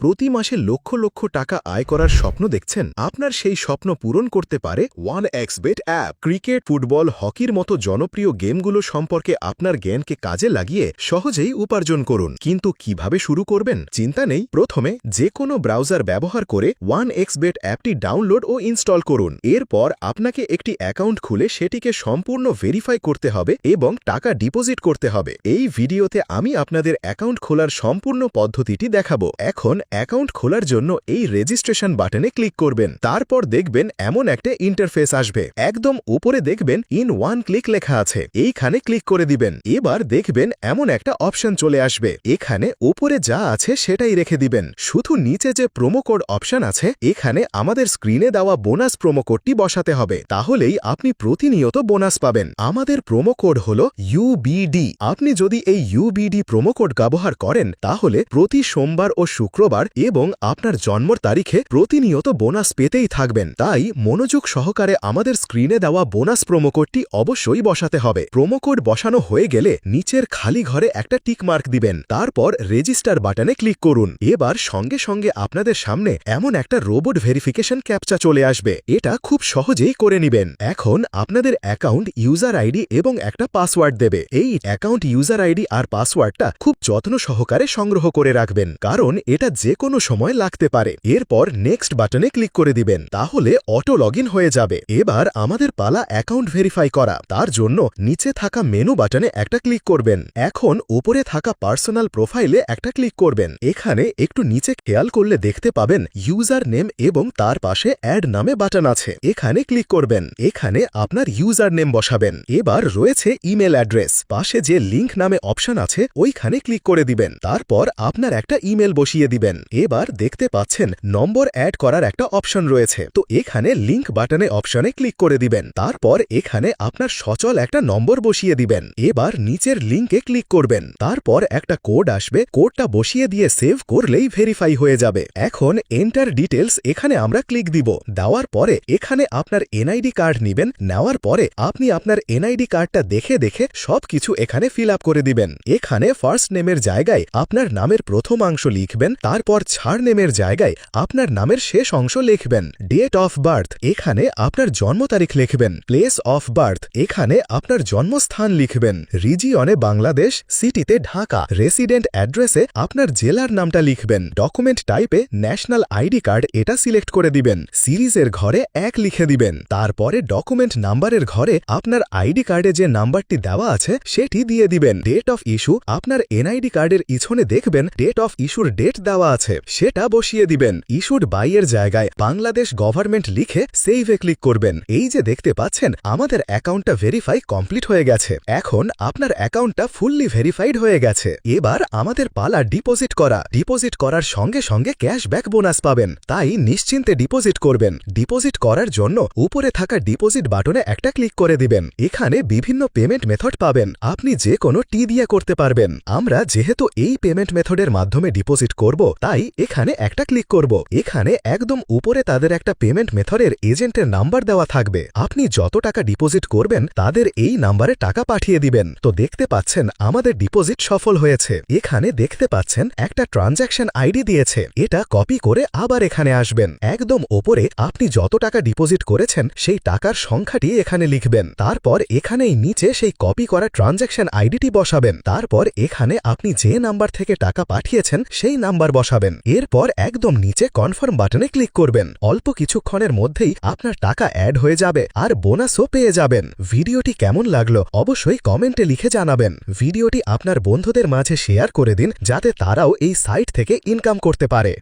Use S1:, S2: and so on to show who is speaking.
S1: প্রতি মাসে লক্ষ লক্ষ টাকা আয় করার স্বপ্ন দেখছেন? আপনার সেই স্বপ্ন পূরণ করতে পারে 1xBet অ্যাপ। ক্রিকেট, ফুটবল, হকির মতো জনপ্রিয় গেমগুলো সম্পর্কে আপনার জ্ঞানকে কাজে লাগিয়ে সহজেই উপার্জন করুন। কিন্তু কিভাবে শুরু করবেন? চিন্তা নেই। প্রথমে যে কোনো ব্রাউজার ব্যবহার করে 1xBet অ্যাপটি ডাউনলোড ও ইনস্টল করুন। এরপর আপনাকে একটি অ্যাকাউন্ট খুলে সেটিকে সম্পূর্ণ ভেরিফাই করতে হবে এবং টাকা ডিপোজিট করতে হবে। এই ভিডিওতে আমি আপনাদের অ্যাকাউন্ট খোলার সম্পূর্ণ পদ্ধতিটি দেখাবো। এখন অ্যাকাউন্ট খোলার জন্য এই রেজিস্ট্রেশন বাটনে ক্লিক করবেন। তারপর দেখবেন এমন একটা ইন্টারফেস আসবে। একদম উপরে দেখবেন ইন ওয়ান ক্লিক লেখা আছে, এইখানে ক্লিক করে দিবেন। এবার দেখবেন এমন একটা অপশন চলে আসবে। এখানে উপরে যা আছে সেটাই রেখে দিবেন। শুধু নিচে যে প্রোমো কোড অপশন আছে, এখানে আমাদের স্ক্রিনে দেওয়া বোনাস প্রোমো কোডটি বসাতে হবে। তাহলেই আপনি প্রতিনিয়ত বোনাস পাবেন। আমাদের প্রোমো কোড হল UBD। আপনি যদি এই UBD প্রোমো কোড ব্যবহার করেন তাহলে প্রতি সোমবার ও শুক্রবার এবং আপনার জন্মর তারিখে প্রতিনিয়ত বোনাস পেতেই থাকবেন। তাই মনোযোগ সহকারে আমাদের স্ক্রিনে দেওয়া বোনাস প্রোমো কোডটি অবশ্যই বসাতে হবে। প্রোমো কোড বসানো হয়ে গেলে নিচের খালি ঘরে একটা টিক মার্ক দিবেন। তারপর রেজিস্টার বাটনে ক্লিক করুন। এবার সঙ্গে সঙ্গে আপনাদের সামনে এমন একটা রোবট ভেরিফিকেশন ক্যাপচা চলে আসবে। এটা খুব সহজেই করে নেবেন। এখন আপনাদের অ্যাকাউন্ট ইউজার আইডি এবং একটা পাসওয়ার্ড দেবে। এই অ্যাকাউন্ট ইউজার আইডি আর পাসওয়ার্ডটা খুব যত্ন সহকারে সংগ্রহ করে রাখবেন, কারণ এটা যে কোনো সময় লাগতে পারে। এরপর নেক্সট বাটনে ক্লিক করে দিবেন। তাহলে অটো লগ ইন হয়ে যাবে। এবার আমাদের পালা অ্যাকাউন্ট ভেরিফাই করা। তার জন্য নিচে থাকা মেনু বাটনে একটা ক্লিক করবেন। এখন উপরে থাকা পার্সোনাল প্রোফাইলে একটা ক্লিক করবেন। এখানে একটু নিচে খেয়াল করলে দেখতে পাবেন ইউজার নেম এবং তার পাশে অ্যাড নামে বাটন আছে। এখানে ক্লিক করবেন। এখানে আপনার ইউজার নেম বসাবেন। এবার রয়েছে ইমেল অ্যাড্রেস। পাশে যে লিঙ্ক নামে অপশন আছে ওইখানে ক্লিক করে দিবেন। তারপর আপনার একটা ইমেল বসিয়ে দিবেন। এবার দেখতে পাচ্ছেন নম্বর অ্যাড করার একটা অপশন রয়েছে, তো এখানে লিঙ্ক বাটনে অপশনে ক্লিক করে দিবেন। তারপর এখানে আপনার সচল একটা নম্বর বসিয়ে দিবেন। এবার নিচের লিঙ্কে ক্লিক করবেন। তারপর একটা কোড আসবে, কোডটা বসিয়ে দিয়ে সেভ করলেই ভেরিফাই হয়ে যাবে। এখন এন্টার ডিটেলস এখানে আমরা ক্লিক দিব। দেওয়ার পরে এখানে আপনার এনআইডি কার্ড নিবেন। নেওয়ার পরে আপনি আপনার এনআইডি কার্ডটা দেখে দেখে সবকিছু এখানে ফিল আপ করে দিবেন। এখানে ফার্স্ট নেমের জায়গায় আপনার নামের প্রথমাংশ লিখবেন। তারপর ছাড় নেমের জায়গায় আপনার নামের শেষ অংশ লিখবেন। ডেট অফ বার্থ এখানে আপনার জন্ম তারিখ লিখবেন। প্লেস অফ বার্থ এখানে আপনার জন্মস্থান লিখবেন। রিজিয়নে বাংলাদেশ, সিটিতে ঢাকা, রেসিডেন্ট অ্যাড্রেসে আপনার জেলার নামটা লিখবেন। ডকুমেন্ট টাইপে ন্যাশনাল আইডি কার্ড এটা সিলেক্ট করে দিবেন। সিরিজের ঘরে 1 লিখে দিবেন। তারপরে ডকুমেন্ট নাম্বারের ঘরে আপনার আইডি কার্ডে যে নাম্বারটি দেওয়া আছে সেটি দিয়ে দিবেন। ডেট অফ ইস্যু আপনার এনআইডি কার্ডের ইছনে দেখবেন ডেট অফ ইস্যুর ডেট দেওয়া আছে, সেটা বসিয়ে দিবেন। ইস্যুড বাই এর জায়গায় বাংলাদেশ গভর্নমেন্ট লিখে সেভে ক্লিক করবেন। এই যে দেখতে পাচ্ছেন আমাদের অ্যাকাউন্টটা ভেরিফাই কমপ্লিট হয়ে গেছে। এখন আপনার অ্যাকাউন্টটা ফুললি ভেরিফাইড হয়ে গেছে। এবার আমাদের পালা ডিপোজিট করা। ডিপোজিট করার সঙ্গে সঙ্গে ক্যাশব্যাক বোনাস পাবেন, তাই নিশ্চিন্তে ডিপোজিট করবেন। ডিপোজিট করার জন্য উপরে থাকা ডিপোজিট বাটনে একটা ক্লিক করে দিবেন। এখানে বিভিন্ন পেমেন্ট মেথড পাবেন। আপনি যে কোনো টি দিয়ে করতে পারবেন। আমরা যেহেতু এই পেমেন্ট মেথডের মাধ্যমে ডিপোজিট করব, তাই এখানে একটা ক্লিক করব। এখানে একদম উপরে তাদের একটা পেমেন্ট মেথডের এজেন্টের নাম্বার দেওয়া থাকবে। আপনি যত টাকা ডিপোজিট করবেন তাদের এই নাম্বারে টাকা পাঠিয়ে দিবেন। তো দেখতে পাচ্ছেন আমাদের ডিপোজিট সফল হয়েছে। এখানে দেখতে পাচ্ছেন একটা ট্রানজ্যাকশন আইডি দিয়েছে। এটা কপি করে আবার এখানে আসবেন। একদম ওপরে আপনি যত টাকা ডিপোজিট করেছেন সেই টাকার সংখ্যাটি এখানে লিখবেন। তারপর এখানেই নিচে সেই কপি করা ট্রানজ্যাকশন আইডিটি বসাবেন। তারপর এখানে আপনি যে নাম্বার থেকে টাকা পাঠিয়েছেন সেই নাম্বার বসাবেন। এরপর একদম নিচে কনফার্ম বাটনে ক্লিক করবেন। অল্প কিছুক্ষণের মধ্যেই আপনার টাকা অ্যাড হয়ে যাবে আর বোনাসও পেয়ে যাবেন। ভিডিওটি কেমন লাগলো অবশ্যই কমেন্টে লিখে জানাবেন। ভিডিওটি আপনার বন্ধুদের মাঝে শেয়ার করে দিন, যাতে তারাও এই সাইট থেকে ইনকাম করতে পারে।